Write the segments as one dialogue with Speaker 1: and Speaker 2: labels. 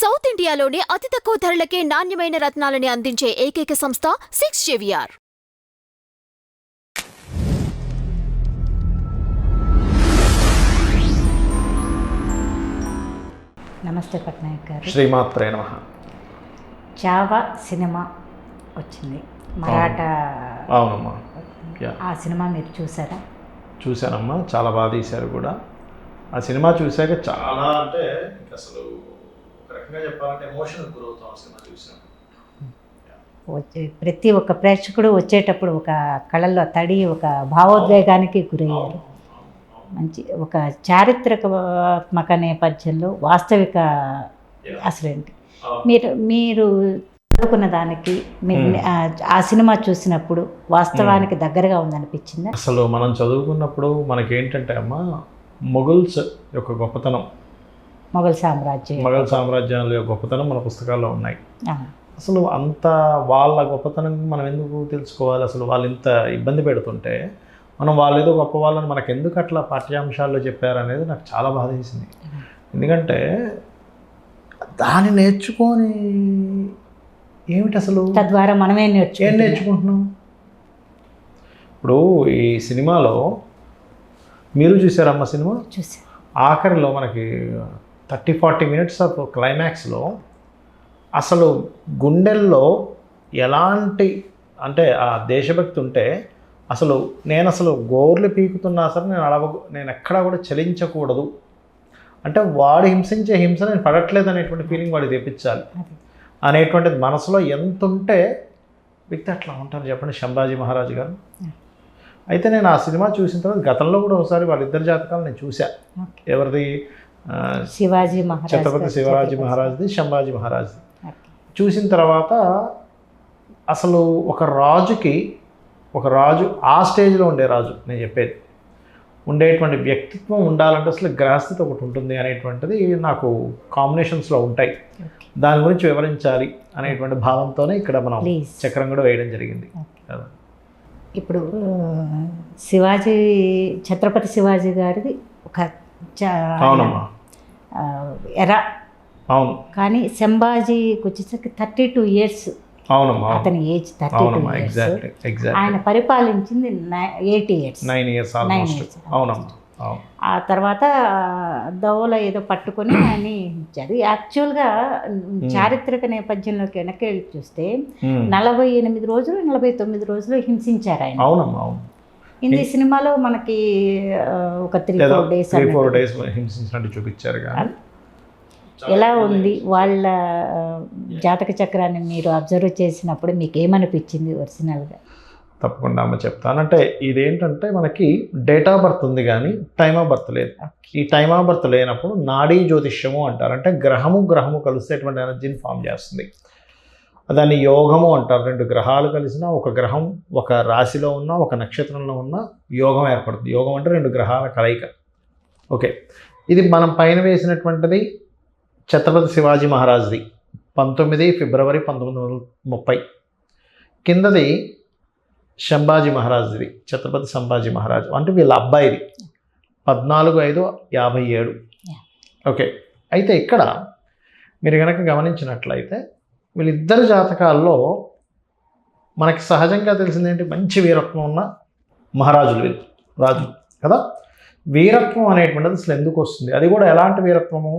Speaker 1: South ఇండియాలోనే అతి తక్కువ ధరలకే నాణ్యమైన రత్నాలని అందించే ఏకైక సంస్థ 6JVR.
Speaker 2: నమస్తే పట్నాయక్ గారు.
Speaker 3: శ్రీమాత్రే నమః.
Speaker 2: చావా సినిమా వచ్చింది, మరాఠా.
Speaker 3: అవునమ్మా.
Speaker 2: ఆ సినిమా మీరు చూసారా?
Speaker 3: చూశానమ్మా, చాలా బాగా తీశారు కూడా. ఆ సినిమా చూశాక చాలా అంటే అసలు ఒక రకంగా చెప్పాలంటే ఎమోషనల్ గురవుతాం ఆ సినిమా చూసాం.
Speaker 2: ప్రతి ఒక్క ప్రేక్షకుడు వచ్చేటప్పుడు ఒక కళల్లో తడి, ఒక భావోద్వేగానికి గురయ్యారు. మంచి ఒక చారిత్రాత్మక నేపథ్యంలో వాస్తవిక అసలేంటి మీరు చదువుకున్న దానికి ఆ సినిమా చూసినప్పుడు వాస్తవానికి దగ్గరగా ఉందనిపించిందా?
Speaker 3: అసలు మనం చదువుకున్నప్పుడు మనకేంటంటే అమ్మా, మొఘల్స్ యొక్క గొప్పతనం,
Speaker 2: మొఘల్
Speaker 3: సామ్రాజ్యాల యొక్క గొప్పతనం మన పుస్తకాల్లో ఉన్నాయి. అసలు అంత వాళ్ళ గొప్పతనం మనం ఎందుకు తెలుసుకోవాలి? అసలు వాళ్ళు ఇంత ఇబ్బంది పెడుతుంటే మనం వాళ్ళు ఏదో గొప్ప వాళ్ళని మనకు ఎందుకు అట్లా పాఠ్యాంశాల్లో చెప్పారనేది నాకు చాలా బాధ వేసింది. ఎందుకంటే దాన్ని నేర్చుకొని ఏమిటి అసలు,
Speaker 2: తద్వారా మనమే
Speaker 3: ఏం నేర్చుకుంటున్నాం? ఇప్పుడు ఈ సినిమాలో మీరు చూసారమ్మ సినిమా?
Speaker 2: చూసా.
Speaker 3: ఆఖరిలో మనకి 30-40 మినిట్స్ ఆఫ్ క్లైమాక్స్లో అసలు గుండెల్లో ఎలాంటి అంటే ఆ దేశభక్తి ఉంటే నేను అసలు గోర్లు పీకుతున్నా సరే నేను ఎక్కడా కూడా చలించకూడదు, అంటే వాడు హింసించే హింస నేను పడట్లేదు అనేటువంటి ఫీలింగ్ వాడికి తెప్పించాలి అనేటువంటిది మనసులో ఎంత ఉంటే వ్యక్తి అట్లా ఉంటారు చెప్పండి, సంభాజీ మహారాజు గారు. అయితే నేను ఆ సినిమా చూసిన తర్వాత గతంలో కూడా ఒకసారి వాళ్ళిద్దరి జాతకాలు నేను చూసా. ఎవరిది?
Speaker 2: శివాజీ మహారాజ్,
Speaker 3: ఛత్రపతి శివాజీ మహారాజ్ది, సంభాజీ మహారాజ్ది. చూసిన తర్వాత అసలు ఒక రాజు ఆ స్టేజ్లో ఉండే రాజు, నేను చెప్పేది ఉండేటువంటి వ్యక్తిత్వం ఉండాలంటే అసలు గ్రహస్థితి ఒకటి ఉంటుంది అనేటువంటిది నాకు కాంబినేషన్స్లో ఉంటాయి. దాని గురించి వివరించాలి అనేటువంటి భావంతోనే ఇక్కడ మనం చక్రం కూడా వేయడం జరిగింది.
Speaker 2: ఇప్పుడు ఛత్రపతి శివాజీ గారిది ఒక ఎరా, అవును, కానీ సంభాజీకి వచ్చేసరికి 32 ఇయర్స్.
Speaker 3: అవునమ్మా,
Speaker 2: అతని ఏజ్ 32 ఇయర్స్. ఆయన పరిపాలించింది 9 ఇయర్స్.
Speaker 3: అవునమ్మా.
Speaker 2: ఆ తర్వాత దవల ఏదో పట్టుకొని ఆయన ఇచ్చారు. యాక్చువల్గా చారిత్రక నేపథ్యంలోకి వెనక్కి వెళ్ళి చూస్తే 48 రోజులు 49 రోజులు హింసించారు ఆయన.
Speaker 3: అవునమ్మా.
Speaker 2: హిందీ సినిమాలో మనకి ఒక 3-4 డేస్
Speaker 3: హింసించినట్టు చూపించారు.
Speaker 2: ఎలా ఉంది వాళ్ళ జాతక చక్రాన్ని మీరు అబ్జర్వ్ చేసినప్పుడు మీకు ఏమనిపించింది ఒరిజినల్గా?
Speaker 3: తప్పకుండా అమ్మ చెప్తాను. అంటే ఇదేంటంటే మనకి డేట్ ఆఫ్ బర్త్ ఉంది కానీ టైమ్ ఆఫ్ బర్త్ లేదు. ఈ టైమ్ ఆఫ్ బర్త్ లేనప్పుడు నాడీ జ్యోతిష్యము అంటారు. అంటే గ్రహము కలిసేటువంటి ఎనర్జీని ఫామ్ చేస్తుంది. దాన్ని యోగము అంటారు. 2 గ్రహాలు కలిసినా, ఒక గ్రహం ఒక రాశిలో ఉన్నా, ఒక నక్షత్రంలో ఉన్న యోగం ఏర్పడుతుంది. యోగం అంటే 2 గ్రహాల కలయిక. ఓకే, ఇది మనం పైన వేసినటువంటిది ఛత్రపతి శివాజీ మహారాజ్ది 19 ఫిబ్రవరి 1930. కిందది సంభాజీ మహారాజ్ది, ఛత్రపతి సంభాజీ మహారాజు అంటే వీళ్ళ అబ్బాయిది 14/5/57. ఓకే, అయితే ఇక్కడ మీరు కనుక గమనించినట్లయితే వీళ్ళిద్దరు జాతకాల్లో మనకి సహజంగా తెలిసిందేంటి, మంచి వీరత్వం ఉన్న మహారాజులు రాజు కదా. వీరత్వం అనేటువంటిది అసలు ఎందుకు వస్తుంది? అది కూడా ఎలాంటి వీరత్వము?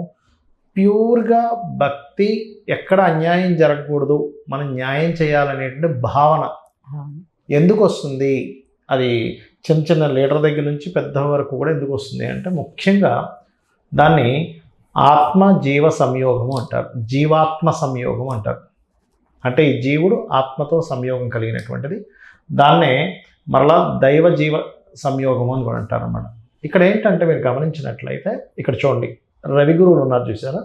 Speaker 3: ప్యూర్గా భక్తి, ఎక్కడ అన్యాయం జరగకూడదు, మనం న్యాయం చేయాలనేటువంటి భావన ఎందుకు వస్తుంది? అది చిన్న లీడర్ దగ్గర నుంచి పెద్ద వరకు కూడా ఎందుకు వస్తుంది అంటే ముఖ్యంగా దాన్ని ఆత్మ జీవ సంయోగము అంటారు, జీవాత్మ సంయోగం అంటారు. అంటే ఈ జీవుడు ఆత్మతో సంయోగం కలిగినటువంటిది, దాన్నే మరలా దైవ జీవ సంయోగము అని కూడా అంటారు అన్నమాట. ఇక్కడ ఏంటంటే మీరు గమనించినట్లయితే ఇక్కడ చూడండి, రవి గురువులు ఉన్నారు చూసారా?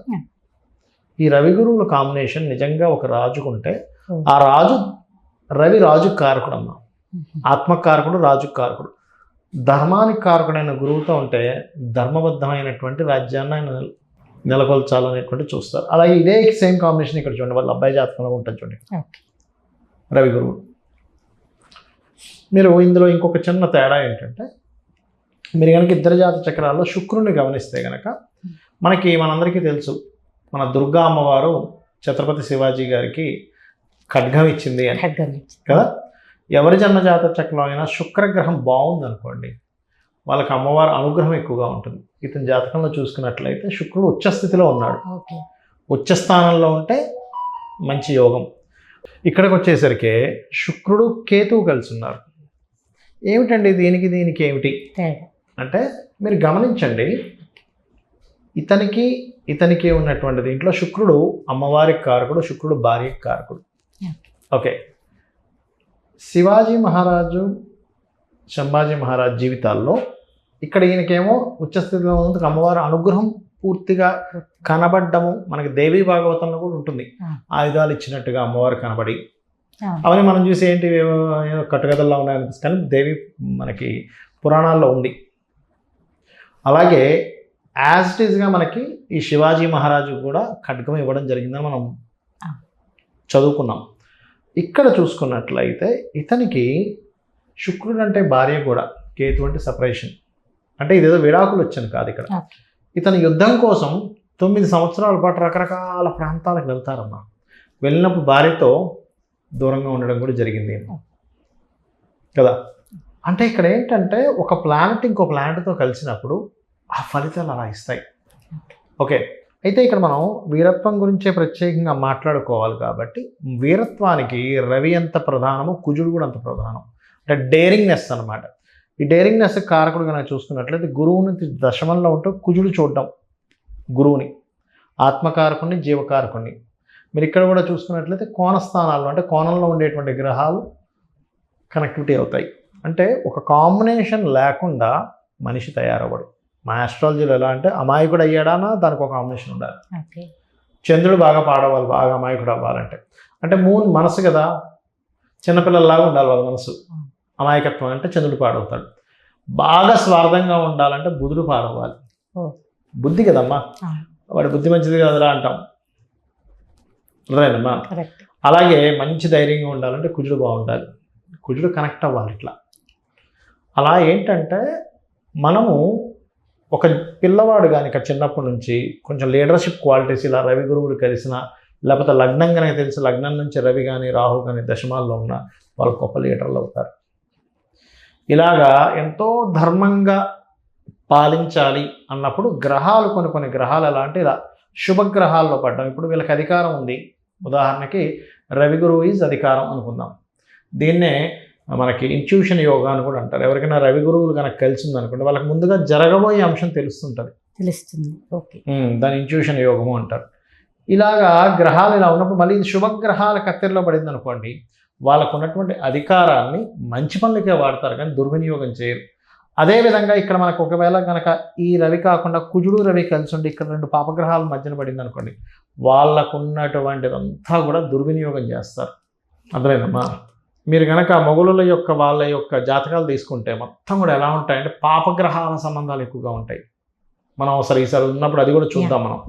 Speaker 3: ఈ రవి గురువుల కాంబినేషన్ నిజంగా ఒక రాజుకుంటే ఆ రాజు కారకుడు అమ్మ, ఆత్మకారకుడు, రాజు కారకుడు. ధర్మానికి కారకుడైన గురువుతో ఉంటే ధర్మబద్ధమైనటువంటి రాజ్యాన్ని ఆయన నెలకొల్చాలనేటువంటి చూస్తారు. అలాగే ఇదే సేమ్ కాంబినేషన్ ఇక్కడ చూడండి, వాళ్ళ అబ్బాయి జాతకంలో ఉంటుంది చూడండి, రవి గురువు. మీరు ఇందులో ఇంకొక చిన్న తేడా ఏంటంటే, మీరు కనుక ఇద్దరు జాతక చక్రాల్లో శుక్రుని గమనిస్తే కనుక మనందరికీ తెలుసు మన దుర్గా అమ్మవారు ఛత్రపతి శివాజీ గారికి ఖడ్గం ఇచ్చింది అని
Speaker 2: ఖడ్గం ఇచ్చింది.
Speaker 3: కదా. ఎవరి జన్మజాతక చక్రంలో అయినా శుక్రగ్రహం బాగుంది అనుకోండి, వాళ్ళకి అమ్మవారి అనుగ్రహం ఎక్కువగా ఉంటుంది. ఇతని జాతకంలో చూసుకున్నట్లయితే శుక్రుడు ఉచ్చస్థితిలో ఉన్నాడు.
Speaker 2: ఓకే.
Speaker 3: ఉచ్చ స్థానంలో ఉంటే మంచి యోగం. ఇక్కడికి వచ్చేసరికి శుక్రుడు కేతువు కలిసి ఉన్నారు. ఏమిటండి దీనికి ఏమిటి
Speaker 2: తేడా.
Speaker 3: అంటే మీరు గమనించండి, ఇతనికి ఉన్నటువంటి దీంట్లో శుక్రుడు అమ్మవారికి కారకుడు, శుక్రుడు భార్యకి కారకుడు. ఓకే. శివాజీ మహారాజు, సంభాజీ మహారాజ్ జీవితాల్లో ఇక్కడ ఈయనకేమో ఉచ్చస్థితిలో ఉన్నందుకు అమ్మవారి అనుగ్రహం పూర్తిగా కనబడ్డము మనకి దేవీ భాగవతంలో కూడా ఉంటుంది. ఆయుధాలు ఇచ్చినట్టుగా అమ్మవారు కనబడి, అవన్నీ మనం చూసి ఏంటి ఏదో కట్టుకథల్లో ఉన్నాయనిపిస్తుంది, కానీ దేవి మనకి పురాణాల్లో ఉంది. అలాగే యాజ్ ఇట్ ఈజ్గా మనకి ఈ శివాజీ మహారాజు కూడా ఖడ్గం ఇవ్వడం జరిగిందని మనం చదువుకున్నాం. ఇక్కడ చూసుకున్నట్లయితే ఇతనికి శుక్రుడు అంటే భార్య కూడా, కేతు అంటే సపరేషన్, అంటే ఇదేదో విడాకులు వచ్చాను కాదు. ఇక్కడ ఇతను యుద్ధం కోసం 9 సంవత్సరాల పాటు రకరకాల ప్రాంతాలకు వెళ్తారమ్మా. వెళ్ళినప్పుడు భార్యతో దూరంగా ఉండడం కూడా జరిగింది కదా. అంటే ఇక్కడ ఏంటంటే ఒక ప్లానెట్ ఇంకో ప్లానెట్తో కలిసినప్పుడు ఆ ఫలితాలు అలా ఇస్తాయి. ఓకే. అయితే ఇక్కడ మనం వీరత్వం గురించే ప్రత్యేకంగా మాట్లాడుకోవాలి కాబట్టి వీరత్వానికి రవి ఎంత ప్రధానమో కుజుడు కూడా అంత ప్రధానం. అంటే డేరింగ్నెస్ అనమాట. ఈ డేరింగ్నెస్ కారకుడు కనుక చూసుకున్నట్లయితే గురువుని దశమంలో ఉంటూ కుజుడు చూడడం, గురువుని ఆత్మకారకుని, జీవకారకుని. మీరు ఇక్కడ కూడా చూసుకున్నట్లయితే కోణస్థానాల్లో అంటే కోణంలో ఉండేటువంటి గ్రహాలు కనెక్టివిటీ అవుతాయి. అంటే ఒక కాంబినేషన్ లేకుండా మనిషి తయారవ్వడు. మా ఆస్ట్రాలజీలో ఎలా అంటే అమాయకుడు అయ్యాడానా దానికి ఒక కాంబినేషన్ ఉండాలి. చంద్రుడు బాగా పాడవాలి, బాగా అమాయకుడు అవ్వాలంటే. అంటే మూన్ మనసు కదా, చిన్నపిల్లల్లాగా ఉండాలి వాళ్ళ మనసు. అమాయకత్వం అంటే చంద్రుడు పాడవుతాడు. బాగా స్వార్థంగా ఉండాలంటే బుధుడు పాడవ్వాలి. బుద్ధి కదమ్మా, వాడి బుద్ధి మంచిది కాదురా అంటాం, అర్థమైందమ్మా. అలాగే మంచి ధైర్యంగా ఉండాలంటే కుజుడు బాగుండాలి, కుజుడు కనెక్ట్ అవ్వాలి. ఇట్లా అలా ఏంటంటే మనము ఒక పిల్లవాడు కనుక చిన్నప్పటి నుంచి కొంచెం లీడర్షిప్ క్వాలిటీస్ ఇలా రవి గురువులు కలిసిన, లేకపోతే లగ్నం కనుక తెలిసి లగ్నం నుంచి రవి కానీ రాహు కానీ దశమాల్లో ఉన్న వాళ్ళు గొప్ప లీడర్లు అవుతారు. ఇలాగా ఎంతో ధర్మంగా పాలించాలి అన్నప్పుడు గ్రహాలు కొన్ని గ్రహాలు ఎలా అంటే ఇలా శుభగ్రహాల్లో పడ్డం. ఇప్పుడు వీళ్ళకి అధికారం ఉంది, ఉదాహరణకి రవి గురువు ఈజ్ అధికారం అనుకుందాం. దీన్నే మనకి ఇంట్యూషన్ యోగా అని కూడా అంటారు. ఎవరికైనా రవి గురువులు కనుక కలిసింది అనుకోండి, వాళ్ళకి ముందుగా జరగబోయే అంశం తెలుస్తుంది.
Speaker 2: ఓకే.
Speaker 3: దాని ఇంట్యూషన్ యోగము అంటారు. ఇలాగా గ్రహాలు ఇలా ఉన్నప్పుడు మళ్ళీ ఇది శుభగ్రహాల కత్తెరలో పడింది అనుకోండి, వాళ్ళకు ఉన్నటువంటి అధికారాన్ని మంచి పనులకే వాడతారు కానీ దుర్వినియోగం చేయరు. అదేవిధంగా ఇక్కడ మనకు ఒకవేళ కనుక ఈ రవి కాకుండా కుజుడు రవి కలిసి ఉండి ఇక్కడ 2 పాపగ్రహాల మధ్యన పడింది అనుకోండి, వాళ్ళకు ఉన్నటువంటిదంతా కూడా దుర్వినియోగం చేస్తారు. అర్థమైందమ్మా. మీరు కనుక మొగుల యొక్క వాళ్ళ యొక్క జాతకాలు తీసుకుంటే మొత్తం కూడా ఎలా ఉంటాయంటే పాపగ్రహాల సంబంధాలు ఎక్కువగా ఉంటాయి. మనం ఈసారి ఉన్నప్పుడు అది కూడా చూద్దాం. మనం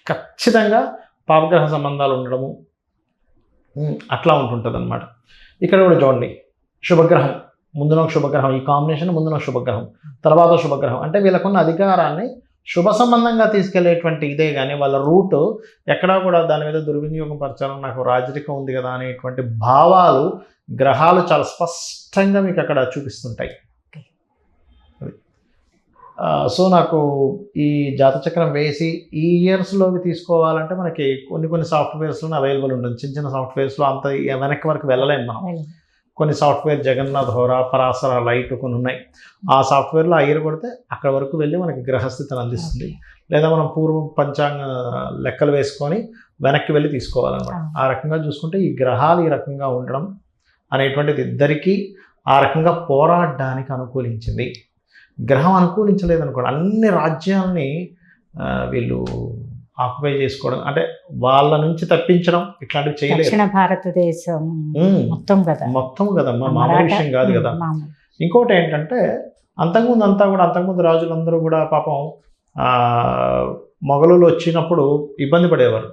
Speaker 3: ఖచ్చితంగా పాపగ్రహ సంబంధాలు ఉండడము అట్లా ఉంటుంటుంది అనమాట. ఇక్కడ కూడా చూడండి, శుభగ్రహం ముందున ఒక శుభగ్రహం, ఈ కాంబినేషన్ ముందున ఒక శుభగ్రహం, తర్వాత శుభగ్రహం. అంటే వీళ్ళకున్న అధికారాన్ని శుభ సంబంధంగా తీసుకెళ్లేటువంటి ఇదే కానీ వాళ్ళ రూట్ ఎక్కడా కూడా దాని మీద దుర్వినియోగం పరచాలని, నాకు రాజరికం ఉంది కదా అనేటువంటి భావాలు గ్రహాలు చాలా స్పష్టంగా మీకు అక్కడ చూపిస్తుంటాయి. సో నాకు ఈ జాతచక్రం వేసి ఈ ఇయర్స్లోకి తీసుకోవాలంటే మనకి కొన్ని సాఫ్ట్వేర్స్లో అవైలబుల్ ఉంటుంది. చిన్న సాఫ్ట్వేర్స్లో అంత వెనక్కి వరకు వెళ్ళలేము మనం. కొన్ని సాఫ్ట్వేర్ జగన్నాథ్ హోరా, పరాశర లైట్ కొన్ని ఉన్నాయి. ఆ సాఫ్ట్వేర్లో ఆ ఇయర్ కొడితే అక్కడ వరకు వెళ్ళి మనకి గ్రహస్థితిని అందిస్తుంది. లేదా మనం పూర్వం పంచాంగ లెక్కలు వేసుకొని వెనక్కి వెళ్ళి తీసుకోవాలన్నమాట. ఆ రకంగా చూసుకుంటే ఈ గ్రహాలు ఈ రకంగా ఉండడం అనేటువంటిది ఇద్దరికీ ఆ రకంగా పోరాడడానికి అనుకూలించింది. గ్రహం అనుకూలించలేదనుకోండి, అన్ని రాజ్యాలని వీళ్ళు ఆక్యుపై చేసుకోవడం, అంటే వాళ్ళ నుంచి తప్పించడం ఇట్లాంటివి చేయలేదు.
Speaker 2: దక్షిణ భారతదేశం
Speaker 3: మొత్తం కదమ్మా, మామూలు విషయం కాదు కదా. ఇంకోటి ఏంటంటే అంతకుముందు రాజులందరూ కూడా పాపం మొఘలులు వచ్చినప్పుడు ఇబ్బంది పడేవారు.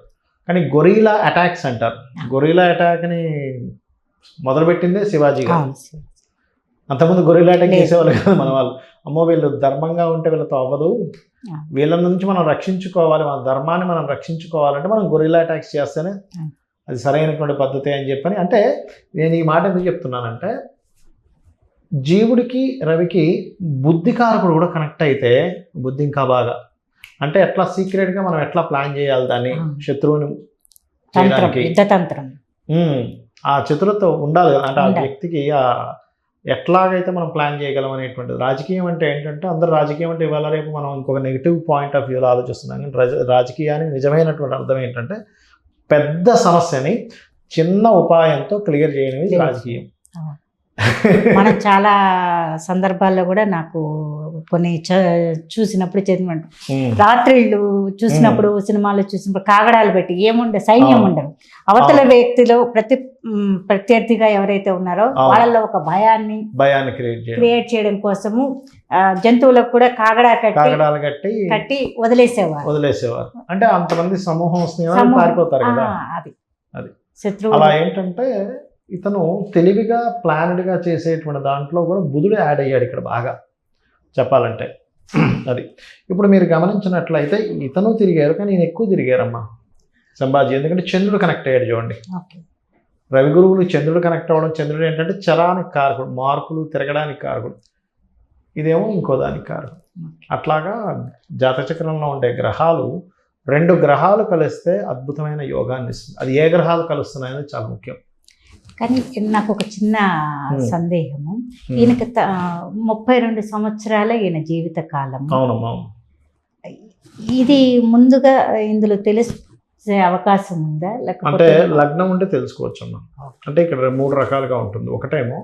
Speaker 3: కానీ గొరిలా అటాక్స్ అంటారు. గొరిలా అటాక్ని మొదలుపెట్టిందే శివాజీ గారు. అంతకుముందు గొరిల్లా అటాక్
Speaker 2: లేదు.
Speaker 3: చేసేవాళ్ళు కాదు మన వాళ్ళు. అమ్మో వీళ్ళు ధర్మంగా ఉంటే వీళ్ళతో అవ్వదు, వీళ్ళ నుంచి మనం రక్షించుకోవాలి, మన ధర్మాన్ని మనం రక్షించుకోవాలంటే మనం గొరిల్లా అటాక్స్ చేస్తేనే అది సరైనటువంటి పద్ధతి అని చెప్పని. అంటే నేను ఈ మాట ఎందుకు చెప్తున్నానంటే జీవుడికి రవికి బుద్ధికారకుడు కూడా కనెక్ట్ అయితే బుద్ధి ఇంకా బాగా, అంటే ఎట్లా సీక్రెట్గా మనం ఎట్లా ప్లాన్ చేయాలి దాన్ని శత్రువుని చేయడానికి,
Speaker 2: యుద్ధతంత్రం,
Speaker 3: ఆ చతురత ఉండాలి కదా. అంటే ఆ
Speaker 2: ఉండాలి.
Speaker 3: వ్యక్తికి ఎట్లాగైతే మనం ప్లాన్ చేయగలం అనేటువంటిది. రాజకీయం అంటే ఏంటంటే అందరూ రాజకీయం అంటే ఇవాళ రేపు మనం ఇంకొక నెగిటివ్ పాయింట్ ఆఫ్ వ్యూలో ఆలోచిస్తున్నాం, కానీ రాజకీయానికి నిజమైనటువంటి అర్థం ఏంటంటే పెద్ద సమస్యని చిన్న ఉపాయంతో క్లియర్ చేయడమే రాజకీయం.
Speaker 2: మనం చాలా సందర్భాల్లో కూడా నాకు కొన్ని చూసినప్పుడు చదివినట్టు రాత్రిళ్ళు చూసినప్పుడు సినిమాలు చూసినప్పుడు కాగడాలు పెట్టి ఏముండే సైన్యం ఉండరు, అవతల వ్యక్తిలో ప్రత్యర్థిగా ఎవరైతే ఉన్నారో వాళ్ళలో ఒక భయాన్ని క్రియేట్ చేయడం కోసము జంతువులకు కూడా కాగడాలు కట్టి వదిలేసేవారు.
Speaker 3: అంటే అంతమంది సమూహం పారిపోతారు కదా. అది శత్రువు అలా ఏంటంటే ఇతను తెలివిగా ప్లాన్డ్గా చేసేటువంటి దాంట్లో కూడా బుధుడు యాడ్ అయ్యాడు ఇక్కడ బాగా చెప్పాలంటే. అది ఇప్పుడు మీరు గమనించినట్లయితే ఇతను తిరిగారు, కానీ ఈయన ఎక్కువ తిరిగారమ్మా సంభాజీ, ఎందుకంటే చంద్రుడు కనెక్ట్ అయ్యాడు చూడండి. రవి గురువులు చంద్రుడు కనెక్ట్ అవ్వడం, చంద్రుడు ఏంటంటే చరానికి కారకుడు, మార్పులు తిరగడానికి కారకుడు, ఇదేమో ఇంకో దానికి కారకుడు. అట్లాగా జాతచక్రంలో ఉండే గ్రహాలు 2 గ్రహాలు కలిస్తే అద్భుతమైన యోగాన్ని ఇస్తుంది. అది ఏ గ్రహాలు కలుస్తున్నాయనేది చాలా ముఖ్యం.
Speaker 2: కానీ నాకు ఒక చిన్న సందేహము, ఈయనకి 32 సంవత్సరాల ఈయన జీవిత కాలం.
Speaker 3: అవునమ్మా.
Speaker 2: ఇది ముందుగా ఇందులో తెలిసే అవకాశం ఉందా?
Speaker 3: అంటే లగ్నం ఉంటే తెలుసుకోవచ్చు అమ్మా. అంటే ఇక్కడ 3 రకాలుగా ఉంటుంది. ఒకటేమో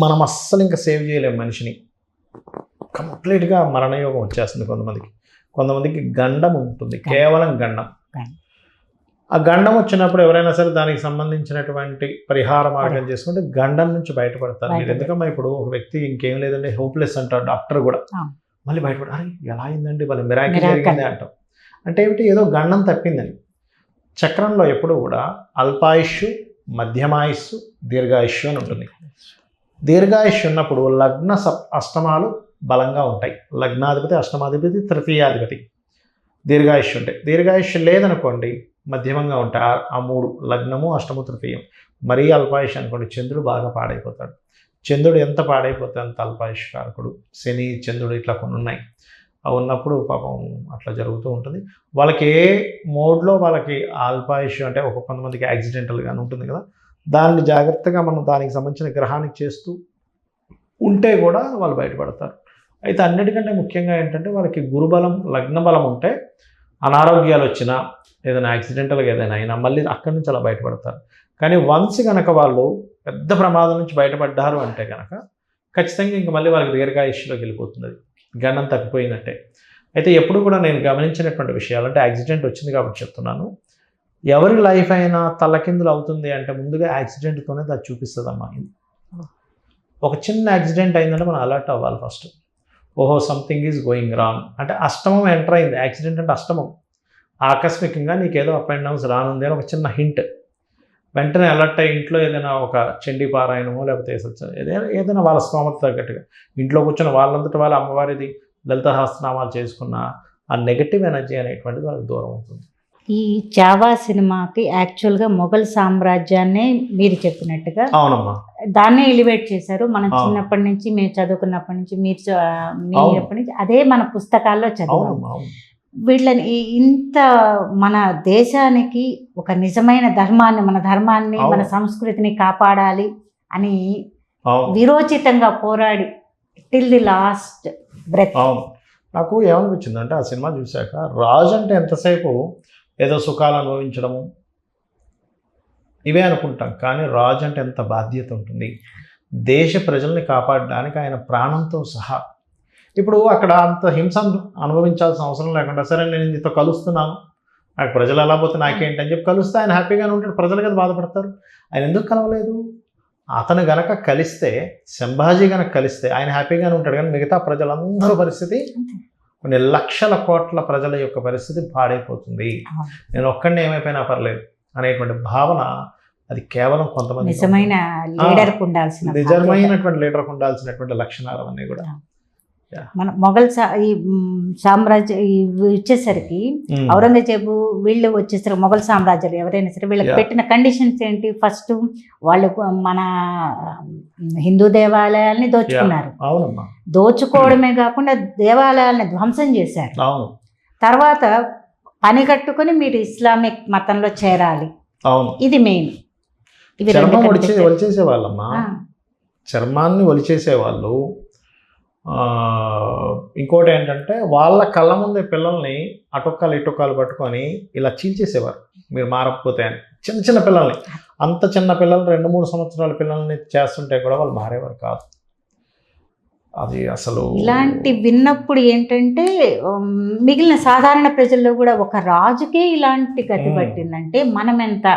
Speaker 3: మనం అస్సలు ఇంకా సేవ్ చేయలేము మనిషిని, కంప్లీట్గా మరణయోగం వచ్చేస్తుంది కొంతమందికి గండం ఉంటుంది, కేవలం గండం. ఆ గండం వచ్చినప్పుడు ఎవరైనా సరే దానికి సంబంధించినటువంటి పరిహార మార్గం చేసుకుంటే గండం నుంచి బయటపడతారు. మీరు ఎందుకమ్మా ఇప్పుడు ఒక వ్యక్తి ఇంకేం లేదంటే హోప్లెస్ అంటారు డాక్టర్ కూడా, మళ్ళీ బయటపడ అరే ఎలా అయిందండి వాళ్ళ మిరాకిల్ జరిగింది అంటాం. అంటే ఏమిటి, ఏదో గండం తప్పిందని. చక్రంలో ఎప్పుడు కూడా అల్పాయుష్షు, మధ్యమాయుష్షు, దీర్ఘాయుష్షు అని ఉంటుంది. దీర్ఘాయుష్షు ఉన్నప్పుడు లగ్న అష్టమాలు బలంగా ఉంటాయి. లగ్నాధిపతి, అష్టమాధిపతి, తృతీయాధిపతి దీర్ఘాయుష్షు ఉంటాయి. దీర్ఘాయుష్షు లేదనుకోండి మధ్యమంగా ఉంటాయి. ఆ 3 లగ్నము, అష్టము, తృతీయం. మరీ అల్పాయుష్ అనుకోండి చంద్రుడు బాగా పాడైపోతాడు. చంద్రుడు ఎంత పాడైపోతే అంత అల్పాయుష్ కారకుడు. శని, చంద్రుడు ఇట్లా కొన్ని ఉన్నాయి. అవి ఉన్నప్పుడు పాపం అట్లా జరుగుతూ ఉంటుంది. వాళ్ళకి ఏ మోడ్లో వాళ్ళకి అల్పాయుష్ అంటే కొంతమందికి యాక్సిడెంటల్గానే ఉంటుంది కదా, దాన్ని జాగ్రత్తగా మనం దానికి సంబంధించిన గ్రహానికి చేస్తూ ఉంటే కూడా వాళ్ళు బయటపడతారు. అయితే అన్నిటికంటే ముఖ్యంగా ఏంటంటే వాళ్ళకి గురుబలం, లగ్న బలం ఉంటే అనారోగ్యాలు వచ్చినా ఏదైనా యాక్సిడెంటల్గా ఏదైనా అయినా మళ్ళీ అక్కడి నుంచి అలా బయటపడతారు. కానీ వన్స్ కనుక వాళ్ళు పెద్ద ప్రమాదం నుంచి బయటపడ్డారు అంటే కనుక ఖచ్చితంగా ఇంక మళ్ళీ వాళ్ళకి దీర్ఘాయుష్లోకి వెళ్ళిపోతుంది, అది గండం తప్పిపోయినట్టే. అయితే ఎప్పుడు కూడా నేను గమనించినటువంటి విషయాలు అంటే యాక్సిడెంట్ వచ్చింది కాబట్టి చెప్తున్నాను, ఎవరి లైఫ్ అయినా తల్లకిందులు అవుతుంది అంటే ముందుగా యాక్సిడెంట్తోనే అది చూపిస్తుందమ్మా. ఒక చిన్న యాక్సిడెంట్ అయిందంటే మనం అలర్ట్ అవ్వాలి ఫస్ట్. ఓహో సంథింగ్ ఈజ్ గోయింగ్ రాంగ్ అంటే అష్టమం ఎంటర్ అయింది. యాక్సిడెంట్ అంటే అష్టమం, ఆకస్మికంగా నీకేదో అప్ అండ్ డౌన్స్ రానుంది అని ఒక చిన్న హింట్. వెంటనే అలర్ట్ అయ్యి ఇంట్లో ఏదైనా ఒక చండీ పారాయణమో లేకపోతే ఏదైనా వాళ్ళ స్తోమత తగ్గట్టుగా ఇంట్లో కూర్చొని వాళ్ళంతటి వాళ్ళ అమ్మవారిది లలిత సహస్రనామాలు చేసుకున్న ఆ నెగటివ్ ఎనర్జీ అనేటువంటిది వాళ్ళకి దూరం అవుతుంది.
Speaker 2: ఈ చావా సినిమాకి యాక్చువల్గా మొఘల్ సామ్రాజ్యాన్ని మీరు చెప్పినట్టుగా
Speaker 3: అవునమ్మా
Speaker 2: దాన్నే ఎలివేట్ చేశారు. మనం చిన్నప్పటి నుంచి మేము చదువుకున్నప్పటి నుంచి మీరప్పటి నుంచి అదే మన పుస్తకాల్లో చదివాము. వీళ్ళని ఇంత మన దేశానికి ఒక నిజమైన ధర్మాన్ని, మన ధర్మాన్ని, మన సంస్కృతిని కాపాడాలి అని విరోచితంగా పోరాడి టిల్ ది లాస్ట్ బ్రెత్.
Speaker 3: నాకు ఏమనిపించిందంటే ఆ సినిమా చూశాక రాజు అంటే ఎంతసేపు ఏదో సుఖాలు అనుభవించడము ఇవే అనుకుంటాం, కానీ రాజు అంటే ఎంత బాధ్యత ఉంటుంది, దేశ ప్రజల్ని కాపాడడానికి ఆయన ప్రాణంతో సహా. ఇప్పుడు అక్కడ అంత హింస అనుభవించాల్సిన అవసరం లేకుండా సరే నేను నీతో కలుస్తున్నాను, నాకు ప్రజలు ఎలా పోతే నాకేంటి అని చెప్పి కలిస్తే ఆయన హ్యాపీగానే ఉంటాడు. ప్రజలు కదా బాధపడతారు. ఆయన ఎందుకు కలవలేదు? అతను గనక కలిస్తే, సంభాజీ గనక కలిస్తే ఆయన హ్యాపీగానే ఉంటాడు. కానీ మిగతా ప్రజలందరూ పరిస్థితి, కొన్ని లక్షల కోట్ల ప్రజల యొక్క పరిస్థితి పాడైపోతుంది. నేను ఒక్కడిని ఏమైపోయినా పర్లేదు అనేటువంటి భావన అది కేవలం కొంతమంది
Speaker 2: నిజమైన లీడర్కి ఉండాల్సిన
Speaker 3: నిజమైనటువంటి లీడర్కి ఉండాల్సినటువంటి లక్షణాలు అవన్నీ కూడా.
Speaker 2: మన మొఘల్ ఈ సామ్రాజ్య వచ్చేసరికి ఔరంగజేబు వీళ్ళు వచ్చేసరికి మొఘల్ సామ్రాజ్యాలు ఎవరైనా సరే వీళ్ళకి పెట్టిన కండిషన్స్ ఏంటి? ఫస్ట్ వాళ్ళు మన హిందూ దేవాలయాల్ని దోచుకున్నారు. దోచుకోవడమే కాకుండా దేవాలయాల్ని ధ్వంసం చేశారు. తర్వాత పని కట్టుకుని మీరు ఇస్లామిక్ మతంలో చేరాలి, ఇది మెయిన్.
Speaker 3: చర్మం ఒలిచేసేవాళ్ళమ్మా, చర్మాన్ని ఒలిచేసేవాళ్ళు. ఇంకోటి ఏంటంటే వాళ్ళ కళ్ళ ముందే పిల్లల్ని అటొక్కలు ఇటొక్కలు పట్టుకొని ఇలా చీల్చేసేవారు మీరు మారకపోతే అని. చిన్న చిన్న పిల్లల్ని, అంత చిన్న పిల్లలు 2-3 సంవత్సరాల పిల్లల్ని చేస్తుంటే కూడా వాళ్ళు మారేవారు కాదు. అది అసలు
Speaker 2: ఇలాంటి విన్నప్పుడు ఏంటంటే మిగిలిన సాధారణ ప్రజల్లో కూడా ఒక రాజుకే ఇలాంటి గతి పట్టిందంటే మనం ఎంత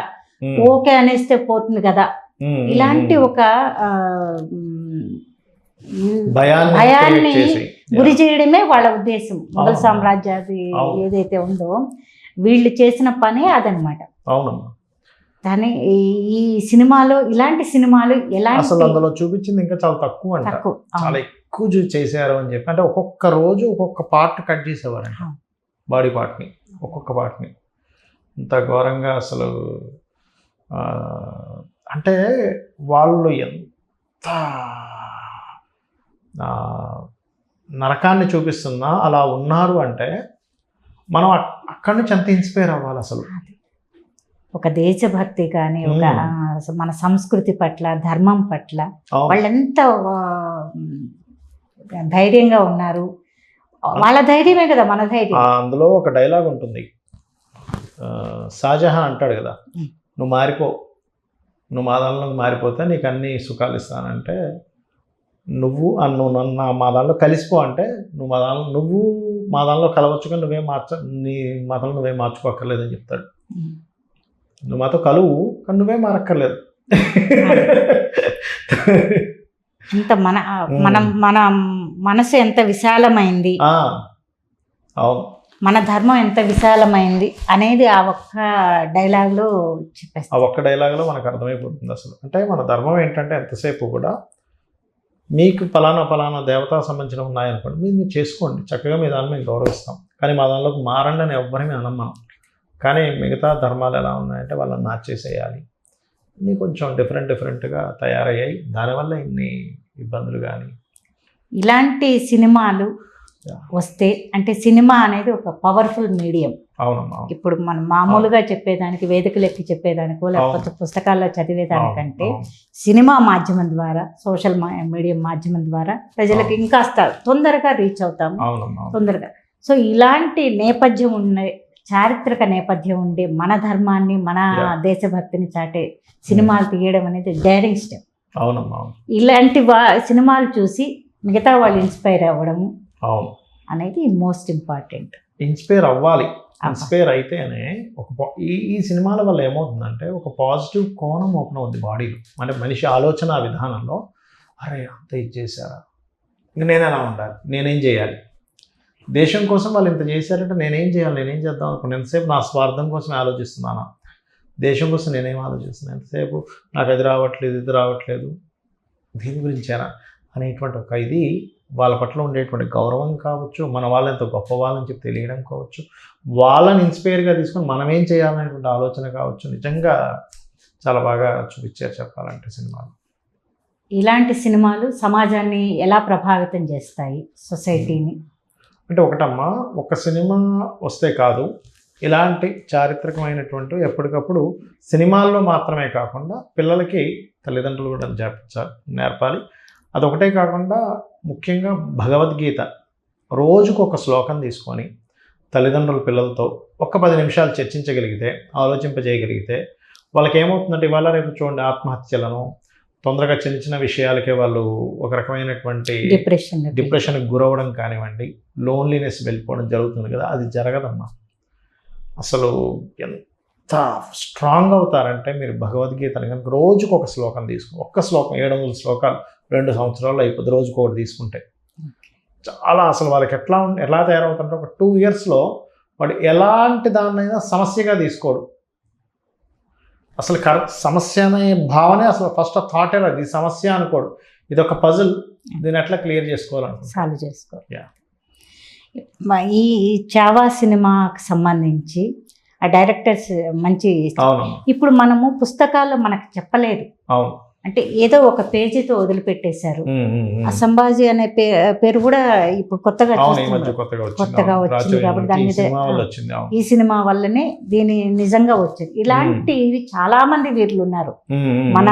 Speaker 2: ఓకే అనేస్తే పోతుంది కదా, ఇలాంటి ఒక భయాన్ని గురి చేయడమే వాళ్ళ ఉద్దేశం. మొఘల్ సామ్రాజ్యాది ఏదైతే ఉందో వీళ్ళు చేసిన పనే అదనమాట. కానీ ఈ సినిమాలో ఇలాంటి సినిమాలు
Speaker 3: అసలు అందులో చూపించింది ఇంకా చాలా తక్కువ అంట, చాలా ఎక్కువ చేశారు అని చెప్పి. అంటే ఒక్కొక్క రోజు ఒక్కొక్క పార్ట్ కట్ చేసేవారంట, బాడీ పార్ట్ని, ఒక్కొక్క పార్ట్ని. ఇంత ఘోరంగా అసలు అంటే వాళ్ళు ఎంత నరకాన్ని చూపిస్తున్నా అలా ఉన్నారు అంటే మనం అక్కడి నుంచి ఎంత ఇన్స్పైర్ అవ్వాలి అసలు.
Speaker 2: ఒక దేశభక్తి కానీ ఒక మన సంస్కృతి పట్ల ధర్మం పట్ల వాళ్ళెంత ధైర్యంగా ఉన్నారు. వాళ్ళ ధైర్యమే కదా మన ధైర్యం.
Speaker 3: అందులో ఒక డైలాగ్ ఉంటుంది, షాజహాన్ అంటాడు కదా, నువ్వు మారిపో, నువ్వు మా దానిలోకి మారిపోతే నీకు అన్ని సుఖాలు ఇస్తానంటే, నువ్వు నన్ను మా దానిలో కలిసిపో అంటే నువ్వు మా దానిలో కలవచ్చు కానీ నీ మతంలో నువ్వేం మార్చుకోక్కర్లేదని చెప్తాడు. నువ్వు మాతో కలువు కానీ నువ్వేం మారక్కర్లేదు.
Speaker 2: అంత మన మనసు ఎంత విశాలమైంది, మన ధర్మం ఎంత విశాలమైంది అనేది ఆ ఒక్క డైలాగ్లో చెప్పేస్తాం.
Speaker 3: ఆ ఒక్క డైలాగ్లో మనకు అర్థమైపోతుంది అసలు. అంటే మన ధర్మం ఏంటంటే ఎంతసేపు కూడా మీకు ఫలానా దేవతా సంబంధించిన ఉన్నాయనుకోండి, మీరు చేసుకోండి, చక్కగా మీ దాన్ని మేము గౌరవిస్తాం, కానీ మా దానిలోకి మారండి అని ఎవ్వరూ అనం మనం. కానీ మిగతా ధర్మాలు ఎలా ఉన్నాయంటే వాళ్ళని మార్చేసేయాలి, ఇన్ని కొంచెం డిఫరెంట్గా తయారయ్యాయి, దానివల్ల ఇన్ని ఇబ్బందులు. కానీ
Speaker 2: ఇలాంటి సినిమాలు వస్తే అంటే సినిమా అనేది ఒక పవర్ఫుల్ మీడియం.
Speaker 3: అవునమ్మా.
Speaker 2: ఇప్పుడు మనం మామూలుగా చెప్పేదానికి వేదికలు ఎక్కి చెప్పేదానికో లేకపోతే పుస్తకాల్లో చదివేదానికంటే సినిమా మాధ్యమం ద్వారా, సోషల్ మీడియా మాధ్యమం ద్వారా ప్రజలకు ఇంకాస్త తొందరగా రీచ్ అవుతాము, తొందరగా. సో ఇలాంటి నేపథ్యం ఉన్న చారిత్రక నేపథ్యం ఉండే మన ధర్మాన్ని, మన దేశభక్తిని చాటే సినిమాలు తీయడం అనేది డైరింగ్ స్టెప్.
Speaker 3: అవునమ్మా.
Speaker 2: ఇలాంటి సినిమాలు చూసి మిగతా వాళ్ళు ఇన్స్పైర్ అవ్వడము అనేది మోస్ట్ ఇంపార్టెంట్.
Speaker 3: ఇన్స్పైర్ అవ్వాలి. ఇన్స్పైర్ అయితేనే ఈ సినిమాల వల్ల ఏమవుతుందంటే ఒక పాజిటివ్ కోణం ఓపెన్ అవుతుంది బాడీలో. అంటే మనిషి ఆలోచన విధానంలో, అరే అంత ఇది చేశారా, ఇంక నేను ఎలా ఉండాలి, నేనేం చేయాలి, దేశం కోసం వాళ్ళు ఇంత చేశారంటే నేనేం చేయాలి, నేనేం చేద్దాం అనుకున్నాను. ఎంతసేపు నా స్వార్థం కోసమే ఆలోచిస్తున్నాను, దేశం కోసం నేనేం ఆలోచిస్తున్నాను, ఎంతసేపు నాకు అది రావట్లేదు, ఇది రావట్లేదు, దీని గురించేనా అనేటువంటి ఒక ఇది వాళ్ళ పట్ల ఉండేటువంటి గౌరవం కావచ్చు, మన వాళ్ళు ఎంత గొప్ప వాళ్ళని చెప్పి తెలియడం కావచ్చు, వాళ్ళని ఇన్స్పైర్గా తీసుకొని మనం ఏం చేయాలనేటువంటి ఆలోచన కావచ్చు. నిజంగా చాలా బాగా చూపించారు చెప్పాలంటే సినిమాలు.
Speaker 2: ఇలాంటి సినిమాలు సమాజాన్ని ఎలా ప్రభావితం చేస్తాయి, సొసైటీని?
Speaker 3: అంటే ఒకటమ్మా, ఒక సినిమా వస్తే కాదు, ఇలాంటి చారిత్రకమైనటువంటి ఎప్పటికప్పుడు సినిమాల్లో మాత్రమే కాకుండా పిల్లలకి తల్లిదండ్రులు కూడా నేర్పాలి. అదొకటే కాకుండా ముఖ్యంగా భగవద్గీత రోజుకు ఒక శ్లోకం తీసుకొని తల్లిదండ్రుల పిల్లలతో ఒక 10 నిమిషాలు చర్చించగలిగితే, ఆలోచింపజేయగలిగితే వాళ్ళకి ఏమవుతుందంటే ఇవాళ రేపు చూడండి ఆత్మహత్యలను, తొందరగా చిన్న చిన్న విషయాలకే వాళ్ళు ఒక రకమైనటువంటి డిప్రెషన్కి గురవడం కానివ్వండి, లోన్లీనెస్ వెళ్ళిపోవడం జరుగుతుంది కదా, అది జరగదమ్మా. అసలు ఎంత స్ట్రాంగ్ అవుతారంటే మీరు భగవద్గీతని కనుక రోజుకు ఒక శ్లోకం తీసుకుని, ఒక్క శ్లోకం 700 శ్లోకాలు 2 సంవత్సరాల్లో అయిపోతుంది రోజుకు ఒకటి తీసుకుంటే. చాలా అసలు వాళ్ళకి ఎలా తయారవుతుంటే ఒక 2 ఇయర్స్లో వాడు ఎలాంటి దాన్నైనా సమస్యగా తీసుకోడు. అసలు సమస్య అనే భావనే అసలు ఫస్ట్ థాటే రాదు. ఈ సమస్య అనుకోడు, ఇది ఒక పజిల్, దీన్ని ఎట్లా క్లియర్ చేసుకోవాలనుకుంటా.
Speaker 2: సాల్వ్ చేసుకో.
Speaker 3: Yeah.
Speaker 2: ఈ చావా సినిమాకి సంబంధించి ఆ డైరెక్టర్స్ మంచి,
Speaker 3: అవునమ్మా,
Speaker 2: ఇప్పుడు మనము పుస్తకాల్లో మనకు చెప్పలేదు,
Speaker 3: అవును.
Speaker 2: అంటే ఏదో ఒక పేజీతో వదిలిపెట్టేశారు.
Speaker 3: ఉమ్.
Speaker 2: ఆ సంభాజీ అనే పేరు కూడా ఇప్పుడు కొత్తగా
Speaker 3: అవును, ఈ మధ్య
Speaker 2: చూస్తున్నాం.
Speaker 3: కొత్తగా
Speaker 2: వచ్చింది కాబట్టి దాని మీద
Speaker 3: వచ్చింది. అవును.
Speaker 2: ఈ సినిమా వల్లనే దీని నిజంగా వచ్చింది. ఇలాంటివి చాలా మంది వీరులు ఉన్నారు మన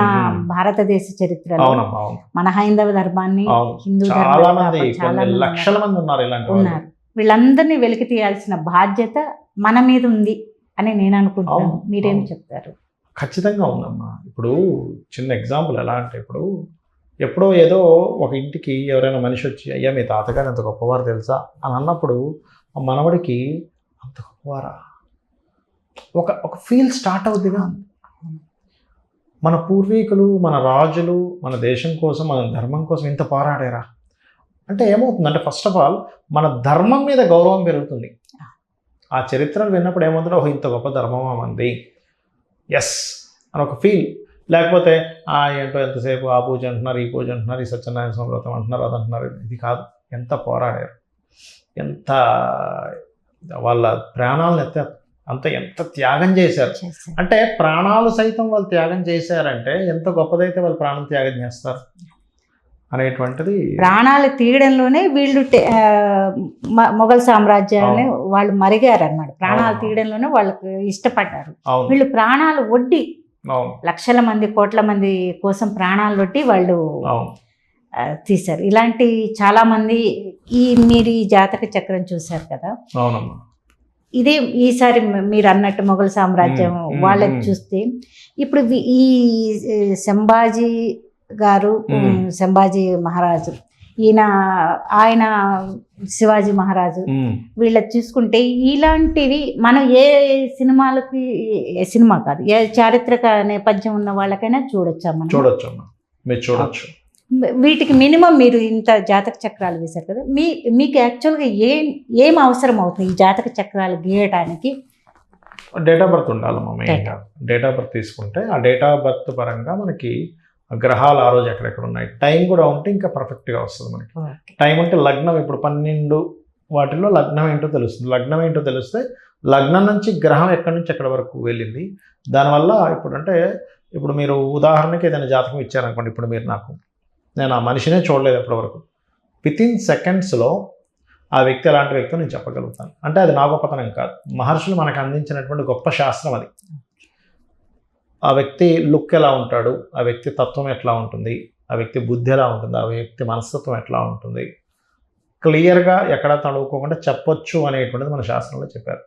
Speaker 2: భారతదేశ చరిత్రలో.
Speaker 3: అవునమ్మా, అవును.
Speaker 2: మన హైందవ ధర్మాన్ని,
Speaker 3: అవును.
Speaker 2: హిందూ
Speaker 3: చాలా
Speaker 2: ధర్మాన్ని
Speaker 3: మంది,
Speaker 2: చాలా
Speaker 3: కొన్ని
Speaker 2: మంది
Speaker 3: లక్షల మంది ఉన్నారు ఇలాంటి వాళ్ళు.
Speaker 2: ఉన్నారు. వీళ్ళందరినీ వెలికి తీయాల్సిన బాధ్యత మన మీద ఉంది అని నేను అనుకుంటున్నాను.
Speaker 3: అవును,
Speaker 2: మీరేం
Speaker 3: అవును.
Speaker 2: చెప్తారు?
Speaker 3: ఖచ్చితంగా ఉందమ్మా. ఇప్పుడు చిన్న ఎగ్జాంపుల్ ఎలా అంటే, ఇప్పుడు ఎప్పుడో ఏదో ఒక ఇంటికి ఎవరైనా మనిషి వచ్చి, అయ్యా మీ తాతగారు ఎంత గొప్పవారు తెలుసా అని అన్నప్పుడు ఆ మనవడికి అంత గొప్పవారా ఒక ఫీల్ స్టార్ట్ అవుతుందిగా. మన పూర్వీకులు, మన రాజులు మన దేశం కోసం, మన ధర్మం కోసం ఇంత పోరాడారా అంటే ఏమవుతుందంటే, ఫస్ట్ ఆఫ్ ఆల్ మన ధర్మం మీద గౌరవం పెరుగుతుంది. ఆ చరిత్రలు విన్నప్పుడు ఏమవుతుందో, ఓహో ఇంత గొప్ప ధర్మమా మంది, ఎస్ అని ఒక ఫీల్. లేకపోతే ఏంటో ఎంతసేపు ఆ పూజ అంటున్నారు, ఈ పూజ అంటున్నారు, ఈ సత్యనారాయణ స్వామి వ్రతం అంటున్నారు, అది అంటున్నారు. ఇది కాదు, ఎంత పోరాడారు, ఎంత వాళ్ళ ప్రాణాలను ఎంత త్యాగం చేశారు. అంటే ప్రాణాలు సైతం వాళ్ళు త్యాగం చేశారంటే ఎంత గొప్పదైతే వాళ్ళు ప్రాణం త్యాగం చేస్తారు అనేటువంటిది.
Speaker 2: ప్రాణాలు తీయడంలోనే వీళ్ళు మొఘల్ సామ్రాజ్యాన్ని వాళ్ళు మరిగారు అన్నమాట. ప్రాణాలు తీయడంలోనే వాళ్ళకు ఇష్టపడ్డారు. వీళ్ళు ప్రాణాలు ఒడ్డి లక్షల మంది, కోట్ల మంది కోసం ప్రాణాలు ఒడ్డి వాళ్ళు తీశారు. ఇలాంటి చాలా మంది మీరు ఈ జాతక చక్రం చూశారు కదా. ఇదే ఈసారి మీరు అన్నట్టు మొఘల్ సామ్రాజ్యం వాళ్ళకి చూస్తే, ఇప్పుడు ఈ సంభాజీ గారు, సంభాజీ మహారాజు, ఆయన శివాజీ మహారాజు, వీళ్ళకి చూసుకుంటే ఇలాంటివి మనం ఏ సినిమా కాదు, ఏ చారిత్రక నేపథ్యం ఉన్న వాళ్ళకైనా చూడొచ్చు. వీటికి మినిమం మీరు ఇంత జాతక చక్రాలు వేశారు కదా, మీకు యాక్చువల్గా ఏం అవసరం అవుతుంది ఈ జాతక చక్రాలు గీయడానికి?
Speaker 3: డేట్ ఆఫ్ బర్త్ ఉండాలమ్మా. మెయిన్గా డేట్ ఆఫ్ బర్త్ తీసుకుంటే ఆ డేట్ ఆఫ్ బర్త్ పరంగా మనకి గ్రహాలు ఆ రోజు ఎక్కడెక్కడ ఉన్నాయి, టైం కూడా ఉంటే ఇంకా పర్ఫెక్ట్గా వస్తుంది మనకి. టైం అంటే లగ్నం, ఇప్పుడు 12 వాటిల్లో లగ్నం ఏంటో తెలుస్తుంది. లగ్నం ఏంటో తెలిస్తే లగ్నం నుంచి గ్రహం ఎక్కడి నుంచి ఎక్కడి వరకు వెళ్ళింది, దానివల్ల ఇప్పుడు మీరు ఉదాహరణకి ఏదైనా జాతకం ఇచ్చారనుకోండి, ఇప్పుడు మీరు నేను ఆ మనిషినే చూడలేదు ఎప్పటివరకు, వితిన్ సెకండ్స్లో ఆ వ్యక్తి ఎలాంటి వ్యక్తితో నేను చెప్పగలుగుతాను. అంటే అది నా గొప్పతనం కాదు, మహర్షులు మనకు అందించినటువంటి గొప్ప శాస్త్రం అది. ఆ వ్యక్తి లుక్ ఎలా ఉంటాడు, ఆ వ్యక్తి తత్వం ఎట్లా ఉంటుంది, ఆ వ్యక్తి బుద్ధి ఎలా ఉంటుంది, ఆ వ్యక్తి మనస్తత్వం ఎట్లా ఉంటుంది, క్లియర్గా ఎక్కడా తడువుకోకుండా చెప్పొచ్చు అనేటువంటిది మన శాస్త్రంలో చెప్పారు.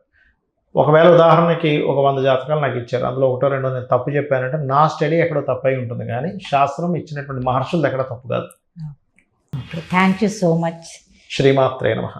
Speaker 3: ఒకవేళ ఉదాహరణకి ఒక 100 జాతకాలు నాకు ఇచ్చారు, అందులో 1-2 నేను తప్పు చెప్పానంటే నా స్టడీ ఎక్కడో తప్పై ఉంటుంది, కానీ శాస్త్రం ఇచ్చినటువంటి మహర్షులది ఎక్కడ తప్పు కాదు.
Speaker 2: Thank you so much.
Speaker 3: శ్రీమాత్రే నమః.